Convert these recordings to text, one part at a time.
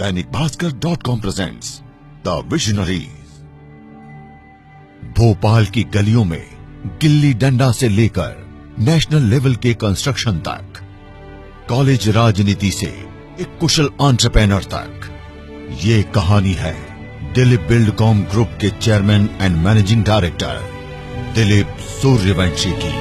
Dainik Bhaskar.com presents the visionaries. Bhopal की गलियों में गिल्ली डंडा से लेकर नेशनल लेवल के कंस्ट्रक्शन तक, कॉलेज राजनीति से एक कुशल एंटरप्रेन्योर तक, ये कहानी है दिलीप बिल्डकॉन ग्रुप के chairman and managing director Dilip Suryavanshi की।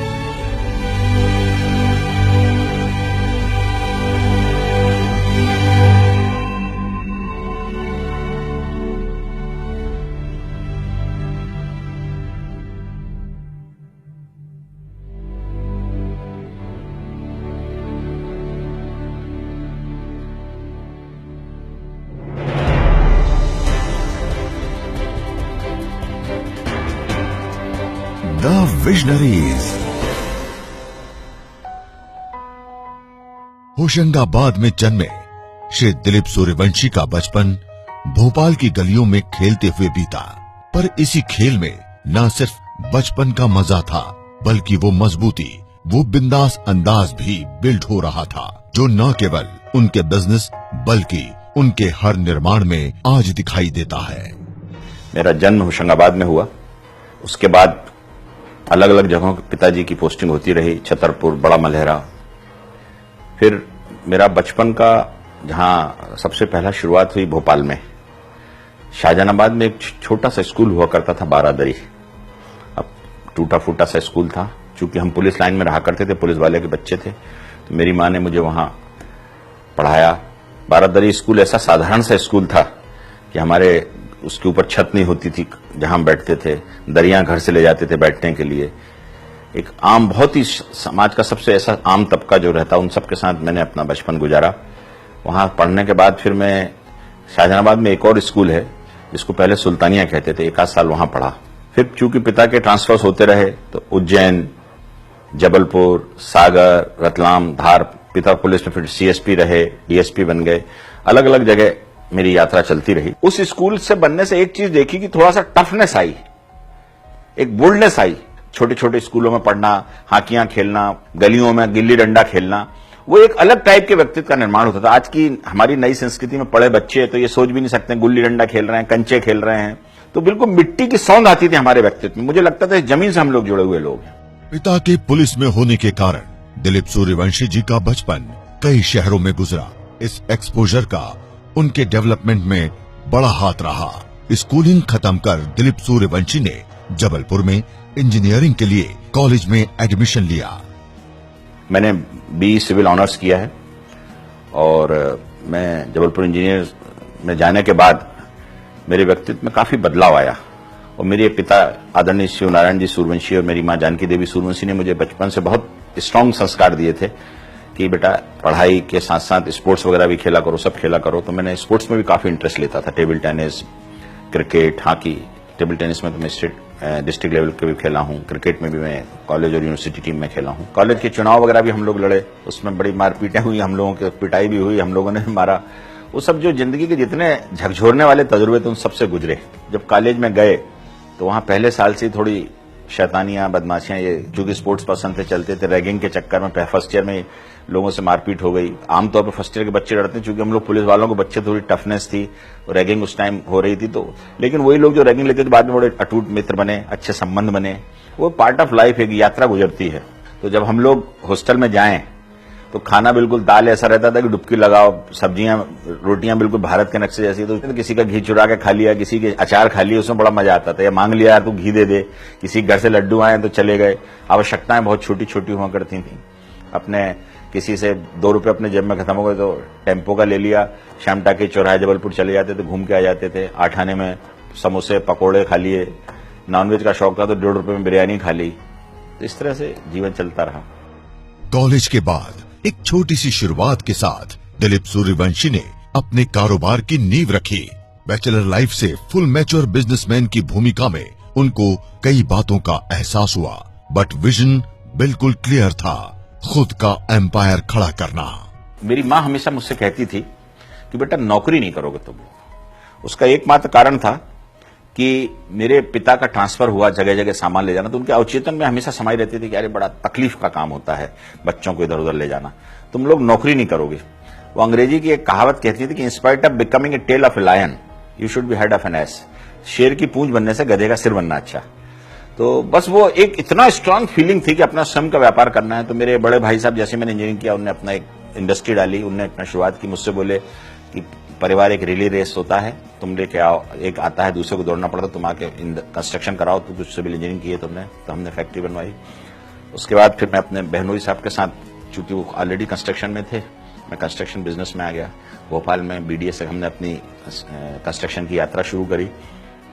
The visionaries. होशंगाबाद में जन्मे श्री दिलीप सूर्यवंशी का बचपन भोपाल की गलियों में खेलते हुए बीता, पर इसी खेल में न सिर्फ बचपन का मजा था, बल्कि वो मजबूती, वो बिंदास अंदाज भी बिल्ड हो रहा था, जो न केवल उनके बिजनेस बल्कि उनके हर निर्माण में आज दिखाई देता है। मेरा जन्म होशंगाबाद में हुआ, उसके बाद अलग अलग जगहों के पिताजी की पोस्टिंग होती रही, छतरपुर, बड़ा मलहरा। फिर मेरा बचपन का जहां सबसे पहला शुरुआत हुई भोपाल में, शाहजहानाबाद में एक छोटा सा स्कूल हुआ करता था, बारादरी। अब टूटा फूटा सा स्कूल था, चूंकि हम पुलिस लाइन में रहा करते थे, पुलिस वाले के बच्चे थे, तो मेरी माँ ने मुझे वहां पढ़ाया। बारादरी स्कूल ऐसा साधारण सा स्कूल था कि हमारे उसके ऊपर छत नहीं होती थी जहां हम बैठते थे, दरियां घर से ले जाते थे बैठने के लिए। एक आम, बहुत ही समाज का सबसे ऐसा आम तबका जो रहता, उन सबके साथ मैंने अपना बचपन गुजारा। वहां पढ़ने के बाद फिर मैं शाहजहानाबाद में एक और स्कूल है जिसको पहले सुल्तानिया कहते थे, 1 आध साल वहां पढ़ा। फिर चूंकि पिता के ट्रांसफर्स होते रहे तो उज्जैन, जबलपुर, सागर, रतलाम, धार, पिता पुलिस में फिर सीएसपी रहे, डीएसपी बन गए, अलग अलग जगह मेरी यात्रा चलती रही। उस स्कूल से बनने से एक चीज देखी कि थोड़ा सा टफनेस आई, एक बोल्डनेस आई। छोटे छोटे स्कूलों में पढ़ना, हाकियां खेलना, गलियों में गिल्ली डंडा खेलना, वो एक अलग टाइप के व्यक्तित्व का निर्माण होता था। आज की हमारी नई संस्कृति में पढ़े बच्चे तो ये सोच भी नहीं सकते, गुल्ली डंडा खेल रहे हैं, कंचे खेल रहे हैं, तो बिल्कुल मिट्टी की सौंध आती थी हमारे व्यक्तित्व में। मुझे लगता था जमीन से हम लोग जुड़े हुए लोग हैं। पिता के पुलिस में होने के कारण दिलीप सूर्यवंशी जी का बचपन कई शहरों में गुजरा। इस एक्सपोजर का उनके डेवलपमेंट में बड़ा हाथ रहा। स्कूलिंग खत्म कर दिलीप सूर्यवंशी ने जबलपुर में इंजीनियरिंग के लिए कॉलेज में एडमिशन लिया। मैंने BE सिविल ऑनर्स किया है और मैं जबलपुर इंजीनियर में जाने के बाद मेरे व्यक्तित्व में काफी बदलाव आया। और मेरे पिता आदरणीय शिव नारायण जी सूर्यवंशी और मेरी मां जानकी देवी सूर्यवंशी ने मुझे बचपन से बहुत स्ट्रांग संस्कार दिए थे कि बेटा पढ़ाई के साथ साथ स्पोर्ट्स वगैरह भी खेला करो, सब खेला करो। तो मैंने स्पोर्ट्स में भी काफी इंटरेस्ट लेता था, table tennis, cricket, hockey. Table tennis में तो मैं स्टेट डिस्ट्रिक्ट लेवल के भी खेला हूं, क्रिकेट में भी मैं कॉलेज और यूनिवर्सिटी टीम में खेला हूं। कॉलेज के चुनाव वगैरह भी हम लोग लड़े, उसमें बड़ी मारपीटें हुई, हम लोगों की पिटाई भी हुई, हम लोगों ने मारा। वो सब जो जिंदगी के जितने झकझोरने वाले तजुर्बे थे उन सबसे गुजरे। जब कॉलेज में गए तो वहां पहले साल से थोड़ी शैतानियां, बदमाशियां, ये चूंकि स्पोर्ट्स पसंद थे, चलते थे, रैगिंग के चक्कर में फर्स्ट ईयर में लोगों से मारपीट हो गई। आमतौर पर फर्स्ट ईयर के बच्चे डरते हैं, चूंकि हम लोग पुलिस वालों को बच्चे थोड़ी टफनेस थी, रैगिंग उस टाइम हो रही थी। तो लेकिन वही लोग जो रैगिंग लेते थे बाद में बड़े अटूट मित्र बने, अच्छे संबंध बने। वो पार्ट ऑफ लाइफ, एक यात्रा गुजरती है। तो जब हम लोग हॉस्टल में जाएं तो खाना बिल्कुल दाल ऐसा रहता था कि डुबकी लगाओ, सब्जियां, रोटियां बिल्कुल भारत के नक्शे जैसी। तो किसी का घी चुरा के खा लिया, किसी के अचार खा लिया, उसमें बड़ा मजा आता था। या मांग लिया यार तू घी दे दे, किसी घर से लड्डू आए तो चले गए। आवश्यकताएं बहुत छोटी छोटी हुआ करती थी। अपने किसी से 2 रुपए अपने जेब में खत्म हो गए तो टेम्पो का ले लिया, शाम टाके चौराहे जबलपुर चले जाते थे, घूम के आ जाते थे। 8 आने में समोसे पकौड़े खा लिए, नॉनवेज का शौक था तो 1.5 रुपए में बिरयानी खा ली। तो इस तरह से जीवन चलता रहा। कॉलेज के बाद एक छोटी सी शुरुआत के साथ दिलीप सूर्यवंशी ने अपने कारोबार की नींव रखी। बैचलर लाइफ से फुल मैच्योर बिजनेसमैन की भूमिका में उनको कई बातों का एहसास हुआ, बट विजन बिल्कुल क्लियर था, खुद का एम्पायर खड़ा करना। मेरी मां हमेशा मुझसे कहती थी कि बेटा नौकरी नहीं करोगे तुम। उसका एकमात्र कारण था कि मेरे पिता का ट्रांसफर हुआ, जगह जगह सामान ले जाना, तो उनके अवचेतन में हमेशा समाई रहती थी कि अरे बड़ा तकलीफ का काम होता है बच्चों को इधर उधर ले जाना, तुम लोग नौकरी नहीं करोगे। वो अंग्रेजी की एक कहावत कहती थी कि in spite of becoming a tail of a lion you should be head of an ass. शेर की पूंछ बनने से गधे का सिर बनना अच्छा। तो बस वो एक इतना स्ट्रांग फीलिंग थी कि अपना स्वयं का व्यापार करना है। तो मेरे बड़े भाई साहब, जैसे मैंने इंजीनियरिंग किया, उन्होंने अपना एक इंडस्ट्री डाली, उन्होंने अपना शुरुआत की। मुझसे बोले कि परिवार एक रिले रेस होता है, तुम लेके आओ, एक आता है दूसरे को दौड़ना पड़ता, तुम आके कंस्ट्रक्शन कराओ। तो कुछ सिविल इंजीनियरिंग की है तुमने, तो हमने फैक्ट्री बनवाई। उसके बाद फिर मैं अपने बहनोई साहब के साथ, चूंकि वो ऑलरेडी कंस्ट्रक्शन में थे, मैं कंस्ट्रक्शन बिजनेस में आ गया। भोपाल में बीडीए से हमने अपनी कंस्ट्रक्शन की यात्रा शुरू करी।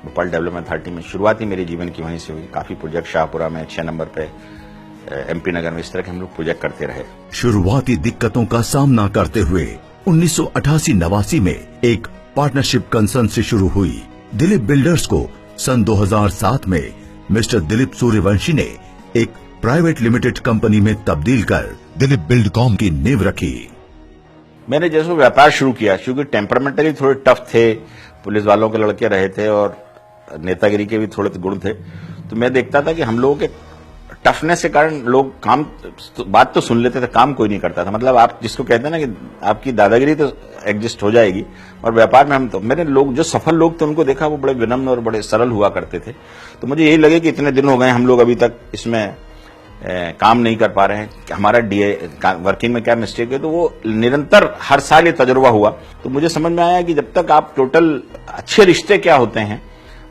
भोपाल डेवलपमेंट अथॉरिटी में शुरुआत ही मेरे जीवन की वहीं से हुई। काफी प्रोजेक्ट शाहपुरा में 6 नंबर पे, एमपी नगर में, इस तरह के हम लोग प्रोजेक्ट करते रहे। शुरुआती दिक्कतों का सामना करते हुए 1988-89 में एक पार्टनरशिप कंसर्न से शुरू हुई। दिलीप बिल्डर्स को सन 2007 में मिस्टर दिलीप सूर्यवंशी ने एक प्राइवेट लिमिटेड कंपनी में तब्दील कर दिलीप बिल्डकॉम की नींव रखी। मैंने जैसे व्यापार शुरू किया, क्योंकि टेम्परामेंटली थोड़े टफ थे, पुलिस वालों के लड़के रहे थे और नेतागिरी के भी थोड़े गुण थे, तो मैं देखता था कि हम लोगों के टफनेस के कारण लोग बात तो सुन लेते थे, काम कोई नहीं करता था। मतलब आप जिसको कहते हैं ना कि आपकी दादागिरी तो एग्जिस्ट हो जाएगी, और व्यापार में मैंने लोग जो सफल लोग थे उनको देखा, वो बड़े विनम्र और बड़े सरल हुआ करते थे। तो मुझे यही लगे कि इतने दिन हो गए हम लोग अभी तक इसमें काम नहीं कर पा रहे हैं, हमारा वर्किंग में क्या मिस्टेक है। तो वो निरंतर हर साल ये तजुर्बा हुआ, तो मुझे समझ में आया कि जब तक आप टोटल अच्छे रिश्ते क्या होते हैं,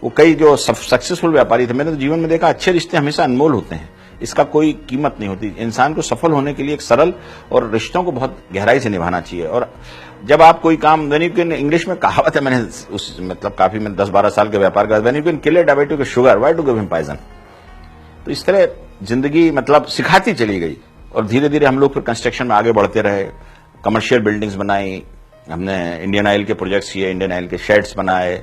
वो कई जो सक्सेसफुल व्यापारी थे, मैंने तो जीवन में देखा अच्छे रिश्ते हमेशा अनमोल होते हैं, इसका कोई कीमत नहीं होती। इंसान को सफल होने के लिए एक सरल और रिश्तों को बहुत गहराई से निभाना चाहिए। और जब आप कोई काम, इंग्लिश में कहावत है, मैंने उस मतलब काफी, मैंने 10-12 साल का व्यापार किया, when you can kill a diabetic with sugar why to give him poison. तो इस तरह जिंदगी मतलब सिखाती चली गई, और धीरे धीरे हम लोग फिर कंस्ट्रक्शन में आगे बढ़ते रहे। कमर्शियल बिल्डिंग्स बनाई हमने, इंडियन ऑयल के प्रोजेक्ट्स किए, इंडियन ऑयल के शेड्स बनाए,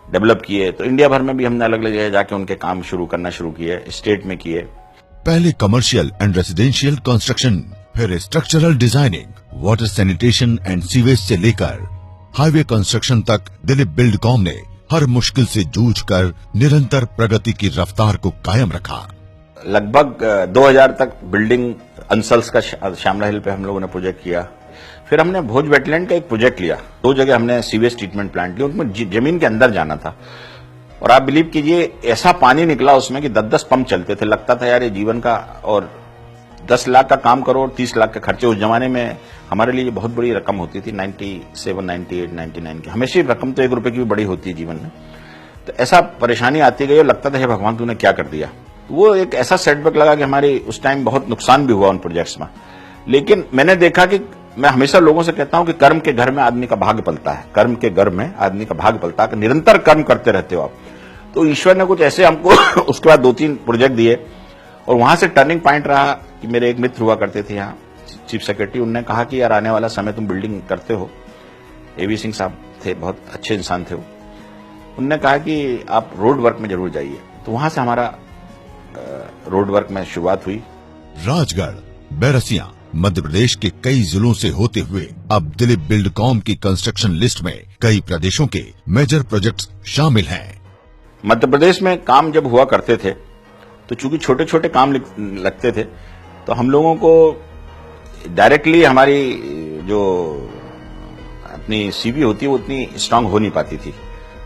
डेवलप किए। तो इंडिया भर में भी हमने अलग अलग जगह जाके उनके काम शुरू करना शुरू किए, स्टेट में किए। पहले कमर्शियल एंड रेसिडेंशियल कंस्ट्रक्शन, फिर structural designing, water sanitation and sewage से लेकर हाईवे कंस्ट्रक्शन तक दिलीप बिल्डकॉम ने हर मुश्किल से जूझकर निरंतर प्रगति की रफ्तार को कायम रखा। लगभग 2000 तक बिल्डिंग अंसल्स का श्यामला हिल पे हम लोगों ने प्रोजेक्ट किया। फिर हमने भोज वेटलैंड का एक प्रोजेक्ट लिया, 2 जगह हमने सीवेज ट्रीटमेंट प्लांट लिया, उनमें जमीन के अंदर जाना था। और आप बिलीव कीजिए, ऐसा पानी निकला उसमें कि 10-10 पंप चलते थे। लगता था यार ये जीवन का, और 10 लाख का काम करो और 30 लाख के खर्चे। उस जमाने में हमारे लिए बहुत बड़ी रकम होती थी, 97, 98, 99 की। हमेशा रकम तो 1 रुपए की भी बड़ी होती है जीवन में। तो ऐसा परेशानी आती गई और लगता था हे भगवान तूने क्या कर दिया। वो एक ऐसा सेटबैक लगा कि हमारी उस टाइम बहुत नुकसान भी हुआ उन प्रोजेक्ट्स में। लेकिन मैंने देखा कि मैं हमेशा लोगों से कहता हूं कि कर्म के घर में आदमी का भाग्य पलता है, कर्म के घर में आदमी का भाग्य पलता है। निरंतर कर्म करते रहते हो आप, तो ईश्वर ने कुछ ऐसे हमको उसके बाद 2-3 प्रोजेक्ट दिए। और वहां से टर्निंग पॉइंट रहा कि मेरे एक मित्र हुआ करते थे यहाँ, चीफ सेक्रेटरी, उन्होंने कहा कि यार आने वाला समय तुम बिल्डिंग करते हो। एवी सिंह साहब थे, बहुत अच्छे इंसान थे वो। उन्होंने कहा कि आप रोड वर्क में जरूर जाइए। तो वहां से हमारा रोड वर्क में शुरुआत हुई। राजगढ़, बैरसिया, मध्य प्रदेश के कई जिलों से होते हुए अब दिलीप बिल्डकॉम की कंस्ट्रक्शन लिस्ट में कई प्रदेशों के मेजर प्रोजेक्ट्स शामिल हैं। मध्य प्रदेश में काम जब हुआ करते थे, तो चूंकि छोटे छोटे काम लगते थे, तो हम लोगों को डायरेक्टली हमारी जो अपनी सीवी होती है वो उतनी स्ट्रांग हो नहीं पाती थी।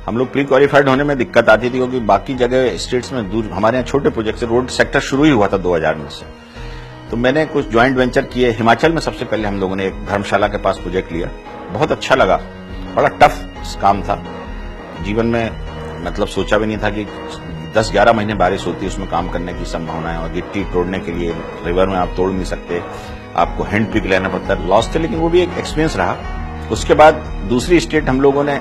हम लोग प्री क्वालिफाइड होने में दिक्कत आती थी, क्योंकि बाकी जगह स्टेट्स में दूर, हमारे यहाँ छोटे प्रोजेक्ट से रोड सेक्टर शुरू ही हुआ था 2000 में से। तो मैंने कुछ ज्वाइंट वेंचर किए। हिमाचल में सबसे पहले हम लोगों ने एक धर्मशाला के पास प्रोजेक्ट लिया, बहुत अच्छा लगा, बड़ा टफ काम था। जीवन में मतलब सोचा भी नहीं था कि 10-11 महीने बारिश होती है, उसमें काम करने की संभावना है। और गिट्टी तोड़ने के लिए रिवर में आप तोड़ नहीं सकते, आपको हैंड पिक लेना पड़ता है। लॉस थे, लेकिन वो भी एक एक्सपीरियंस रहा। उसके बाद दूसरी स्टेट हम लोगों ने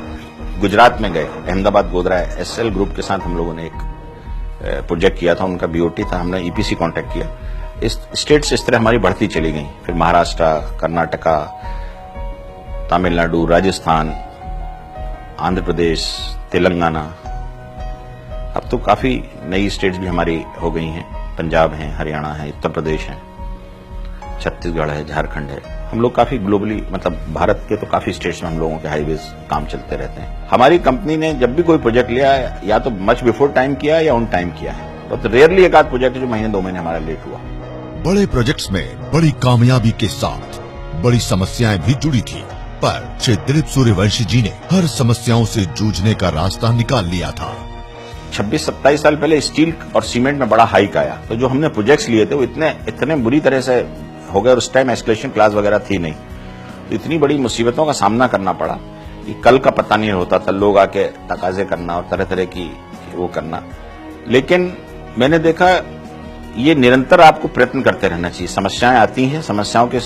गुजरात में गए, अहमदाबाद गोधरा एसएल ग्रुप के साथ हम लोगों ने एक प्रोजेक्ट किया था, उनका बीओटी था, हमने ईपीसी कॉन्ट्रैक्ट किया। इस स्टेट से इस तरह हमारी बढ़ती चली गई। फिर महाराष्ट्र, कर्नाटका, तमिलनाडु, राजस्थान, आंध्र प्रदेश, तेलंगाना, अब तो काफी नई स्टेट्स भी हमारी हो गई हैं। पंजाब है, हरियाणा है, उत्तर प्रदेश है, छत्तीसगढ़ है, झारखंड है। हम लोग काफी ग्लोबली, मतलब भारत के तो काफी स्टेट्स में हम लोगों के हाईवेज काम चलते रहते हैं। हमारी कंपनी ने जब भी कोई प्रोजेक्ट लिया है, या तो मच बिफोर टाइम किया है या ऑन टाइम किया है। तो रेयरली एक आध प्रोजेक्ट जो 1-2 महीने हमारा लेट हुआ। बड़े प्रोजेक्ट्स में बड़ी कामयाबी के साथ बड़ी समस्याएं भी जुड़ी थी। पर श्री दिलीप सूर्यवंशी जी ने हर समस्याओं से जूझने का रास्ता निकाल लिया था। 26-27 साल पहले स्टील और सीमेंट में बड़ा हाइक आया, तो जो हमने प्रोजेक्ट्स लिए थे वो इतने बुरी तरह से हो गए, और उस टाइम एस्केलेशन क्लास वगैरह थी नहीं, तो इतनी बड़ी मुसीबतों का सामना करना पड़ा कि कल का पता नहीं होता था, लोग आके तकाजे करना और तरह तरह की वो करना। लेकिन मैंने देखा ये निरंतर आपको प्रयत्न करते रहना चाहिए। समस्याएं आती हैं, समस्याओं के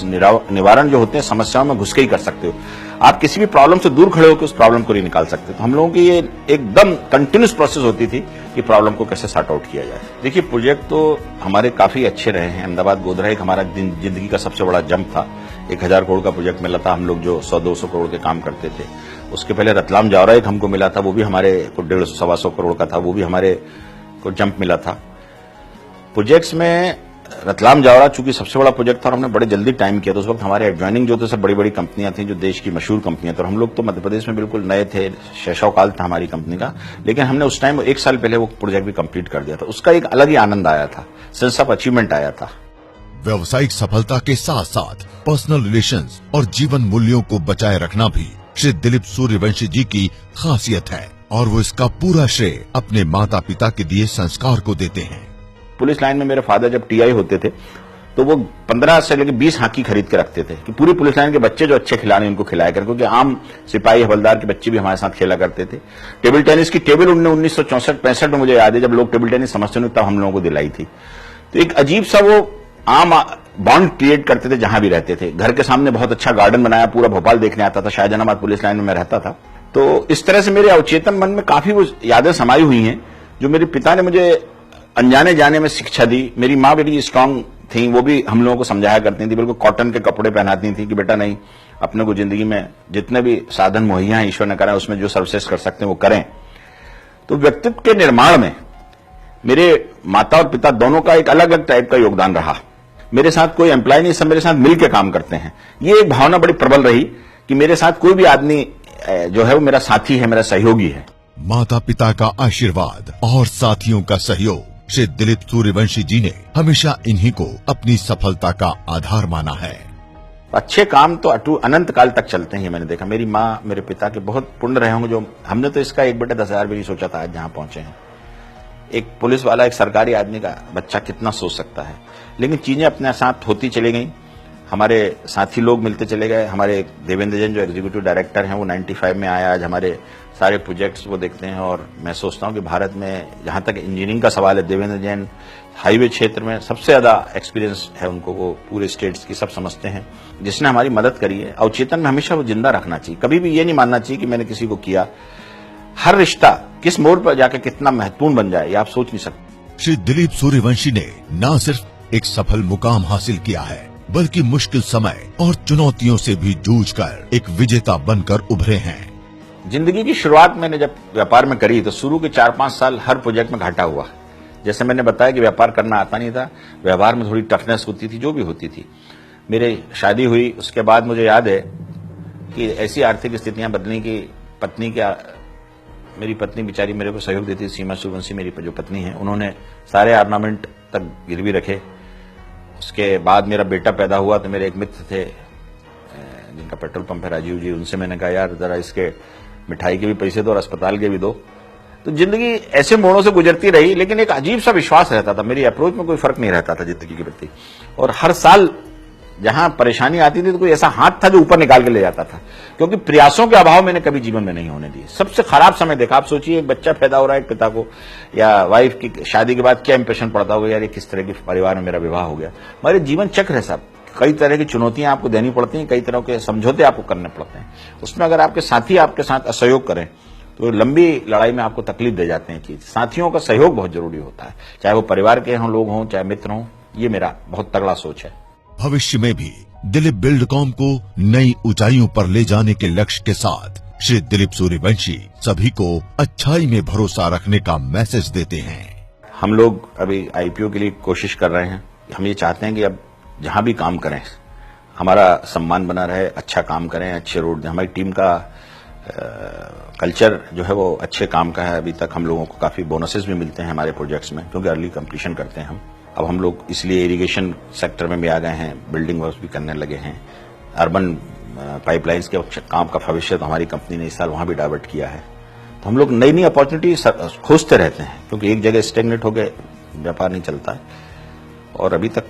निवारण जो होते हैं समस्याओं में घुस के ही कर सकते हो। आप किसी भी प्रॉब्लम से दूर खड़े होकर उस प्रॉब्लम को नहीं निकाल सकते। तो हम लोगों की ये एकदम कंटिन्यूस प्रोसेस होती थी कि प्रॉब्लम को कैसे सॉर्ट आउट किया जाए। देखिए, प्रोजेक्ट तो हमारे काफी अच्छे रहे हैं। अहमदाबाद गोधरा एक हमारा जिंदगी का सबसे बड़ा जंप था। 1000 करोड़ का प्रोजेक्ट मिला था, हम लोग जो 100-200 करोड़ के काम करते थे। उसके पहले रतलाम जावरा एक हमको मिला था, वो भी हमारे को 150-125 करोड़ का था, वो भी हमारे को जंप मिला था। प्रोजेक्ट्स में रतलाम जावरा चूंकि सबसे बड़ा प्रोजेक्ट था और हमने बड़े जल्दी टाइम किया, तो उस वक्त हमारे एडजॉइनिंग जो थे सब बड़ी बड़ी कंपनियां थी जो देश की मशहूर कंपनियां थी, और हम लोग तो मध्य प्रदेश में बिल्कुल नए थे, शैशव काल था हमारी कंपनी का। लेकिन हमने उस टाइम 1 साल पहले वो प्रोजेक्ट भी कंप्लीट कर दिया था। उसका एक अलग ही आनंद आया था, सेंस ऑफ अचीवमेंट आया था। व्यवसायिक सफलता के साथ साथ पर्सनल रिलेशंस और जीवन मूल्यों को बचाए रखना भी श्री दिलीप सूर्यवंशी जी की खासियत है, और वो इसका पूरा श्रेय अपने माता पिता के दिए संस्कार को देते हैं। पुलिस लाइन में मेरे फादर जब टीआई होते थे तो वो 15 से लेकर 20 हाकी खरीद के रखते थे कि पूरी पुलिस लाइन के बच्चे जो अच्छे खिलाड़ी उनको खिलाया कर, क्योंकि आम सिपाही हवलदार के बच्चे भी हमारे साथ खेला करते थे। टेबल टेनिस की टेबल उन्होंने 1964-65 में, मुझे याद है, जब लोग टेबल टेनिस समझते नहीं तब हम लोगों को दिलाई थी। तो एक अजीब सा वो आम बॉन्ड क्रिएट करते थे जहां भी रहते थे। घर के सामने बहुत अच्छा गार्डन बनाया, पूरा भोपाल देखने आता था, शाहजहानाबाद पुलिस लाइन में मैं रहता था। तो इस तरह से मेरे अवचेतन मन में काफी वो यादें समाई हुई हैं जो मेरे पिता ने मुझे अनजाने जाने में शिक्षा दी। मेरी माँ बड़ी स्ट्रांग थी, वो भी हम लोगों को समझाया करती थी, बिल्कुल कॉटन के कपड़े पहनाती थी कि बेटा नहीं, अपने को जिंदगी में जितने भी साधन मुहैया हैं ईश्वर ने कराए, उसमें जो सर्वश्रेष्ठ कर सकते हैं वो करें। तो व्यक्तित्व के निर्माण में मेरे माता और पिता दोनों का एक अलग अलग टाइप का योगदान रहा। मेरे साथ कोई एम्प्लॉय नहीं, सब मेरे साथ मिलकर काम करते हैं। ये एक भावना बड़ी प्रबल रही कि मेरे साथ कोई भी आदमी जो है वो मेरा साथी है, मेरा सहयोगी है। माता पिता का आशीर्वाद और साथियों का सहयोग, श्री दिलीप सूर्यवंशी जी ने हमेशा इन्हीं को अपनी सफलता का आधार माना है। अच्छे काम तो अनंत काल तक चलते हैं, मैंने देखा। मेरी माँ, मेरे पिता के बहुत पुण्य रहे होंगे, जो हमने तो इसका 1/10,000 भी नहीं सोचा था आज जहां पहुंचे हैं। एक पुलिस वाला, एक सरकारी आदमी का बच्चा कितना सोच सकता है, लेकिन चीजें अपने साथ होती चली गई। हमारे साथी लोग मिलते चले गए। हमारे देवेंद्र जैन जो एग्जीक्यूटिव डायरेक्टर हैं वो 95 में आया, आज हमारे सारे प्रोजेक्ट्स वो देखते हैं। और मैं सोचता हूं कि भारत में जहां तक इंजीनियरिंग का सवाल है, देवेंद्र जैन हाईवे क्षेत्र में सबसे ज्यादा एक्सपीरियंस है उनको, वो पूरे स्टेट्स की सब समझते हैं, जिसने हमारी मदद करी है। अवचेतन में हमेशा वो जिंदा रखना चाहिए, कभी भी ये नहीं मानना चाहिए कि मैंने किसी को किया। हर रिश्ता किस मोड़ पर जाकर कितना महत्वपूर्ण बन जाए ये आप सोच नहीं सकते। श्री दिलीप सूर्यवंशी ने न सिर्फ एक सफल मुकाम हासिल किया है, बल्कि मुश्किल समय और चुनौतियों से भी जूझकर एक विजेता बनकर उभरे हैं। जिंदगी की शुरुआत मैंने जब व्यापार में करी तो शुरू के 4-5 साल हर प्रोजेक्ट में घाटा हुआ। जैसे मैंने बताया कि व्यापार करना आता नहीं था, व्यवहार में थोड़ी टफनेस होती थी, जो भी होती थी। मेरी शादी हुई, उसके बाद मुझे याद है कि ऐसी आर्थिक स्थितियां बदलने की मेरी पत्नी बेचारी मेरे को सहयोग देती, सीमा सूर्यवंशी मेरी जो पत्नी है, उन्होंने सारे ऑर्नामेंट तक गिरवी रखे। उसके बाद मेरा बेटा पैदा हुआ तो मेरे एक मित्र थे जिनका पेट्रोल पंप है, राजीव जी, उनसे मैंने कहा यार जरा इसके मिठाई के भी पैसे दो और अस्पताल के भी दो। तो जिंदगी ऐसे मोड़ों से गुजरती रही, लेकिन एक अजीब सा विश्वास रहता था, मेरी अप्रोच में कोई फर्क नहीं रहता था जिंदगी के प्रति। और हर साल जहां परेशानी आती थी तो कोई ऐसा हाथ था जो ऊपर निकाल के ले जाता था, क्योंकि प्रयासों के अभाव मैंने कभी जीवन में नहीं होने दिए। सबसे खराब समय देखा, आप सोचिए एक बच्चा पैदा हो रहा है एक पिता को, या वाइफ की शादी के बाद क्या इंप्रेशन पड़ता होगा, यार ये किस तरह के परिवार में मेरा विवाह हो गया। हमारे जीवन चक्र है साहब, कई तरह की चुनौतियां आपको देनी पड़ती हैं, कई तरह के समझौते आपको करने पड़ते हैं। उसमें अगर आपके साथी आपके साथ असहयोग करें तो लंबी लड़ाई में आपको तकलीफ दे जाते हैं चीज। साथियों का सहयोग बहुत जरूरी होता है, चाहे वो परिवार के लोग हों चाहे मित्र हों। ये मेरा बहुत तगड़ा सोच है। भविष्य में भी दिलीप बिल्डकॉम को नई ऊंचाइयों पर ले जाने के लक्ष्य के साथ श्री दिलीप सूर्यवंशी सभी को अच्छाई में भरोसा रखने का मैसेज देते हैं। हम लोग अभी आईपीओ के लिए कोशिश कर रहे हैं। हम ये चाहते हैं कि अब जहां भी काम करें हमारा सम्मान बना रहे, अच्छा काम करें, अच्छे रोड दें। हमारी टीम का कल्चर जो है वो अच्छे काम का है। अभी तक हम लोगों को काफी बोनसेस भी मिलते हैं हमारे प्रोजेक्ट्स में, क्योंकि अर्ली कंप्लीशन करते हैं हम। अब हम लोग इसलिए इरिगेशन सेक्टर में भी आ गए हैं, बिल्डिंग वर्क भी करने लगे हैं, अर्बन पाइपलाइंस के काम का भविष्य तो हमारी कंपनी ने इस साल वहां भी डाइवर्ट किया है। तो हम लोग नई नई अपॉर्चुनिटी खोजते रहते हैं, क्योंकि एक जगह स्टेगनेट हो गए व्यापार नहीं चलता है। और अभी तक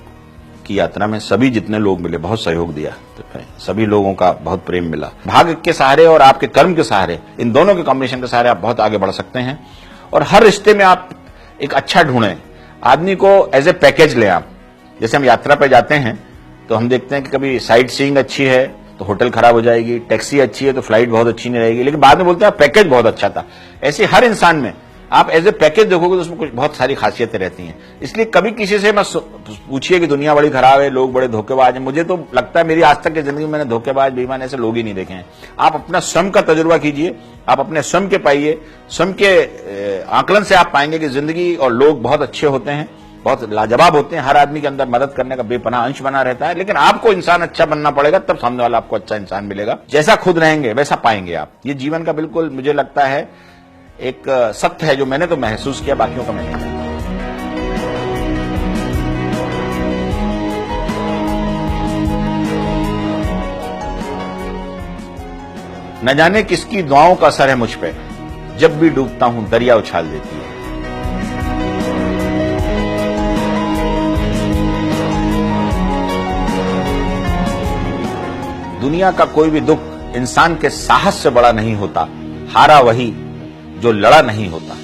की यात्रा में सभी जितने लोग मिले बहुत सहयोग दिया, तो सभी लोगों का बहुत प्रेम मिला। भाग्य के सहारे और आपके कर्म के सहारे, इन दोनों के कॉम्बिनेशन के सहारे आप बहुत आगे बढ़ सकते हैं। और हर रिश्ते में आप एक अच्छा ढूंढें, आदमी को एज ए पैकेज लें आप। जैसे हम यात्रा पे जाते हैं तो हम देखते हैं कि कभी साइट सीइंग अच्छी है तो होटल खराब हो जाएगी, टैक्सी अच्छी है तो फ्लाइट बहुत अच्छी नहीं रहेगी, लेकिन बाद में बोलते हैं पैकेज बहुत अच्छा था। ऐसे हर इंसान में आप एज ए पैकेज देखोगे तो उसमें कुछ बहुत सारी खासियतें रहती हैं। इसलिए कभी किसी से मत पूछिए कि दुनिया बड़ी खराब है, लोग बड़े धोखेबाज हैं। मुझे तो लगता है मेरी आज तक की जिंदगी में मैंने धोखेबाज बेईमान ऐसे लोग ही नहीं देखे हैं। आप अपना स्वयं का तजुर्बा कीजिए, आप अपने स्वयं के पाइए, स्वयं के आकलन से आप पाएंगे कि जिंदगी और लोग बहुत अच्छे होते हैं, बहुत लाजवाब होते हैं। हर आदमी के अंदर मदद करने का बेपनाह अंश बना रहता है, लेकिन आपको इंसान अच्छा बनना पड़ेगा, तब सामने वाला आपको अच्छा इंसान मिलेगा। जैसा खुद रहेंगे वैसा पाएंगे आप। ये जीवन का बिल्कुल मुझे लगता है एक सत्य है जो मैंने तो महसूस किया, बाकियों का मैंने नहीं। न जाने किसकी दुआओं का असर है मुझ पे, जब भी डूबता हूं दरिया उछाल देती है। दुनिया का कोई भी दुख इंसान के साहस से बड़ा नहीं होता, हारा वही जो लड़ा नहीं होता।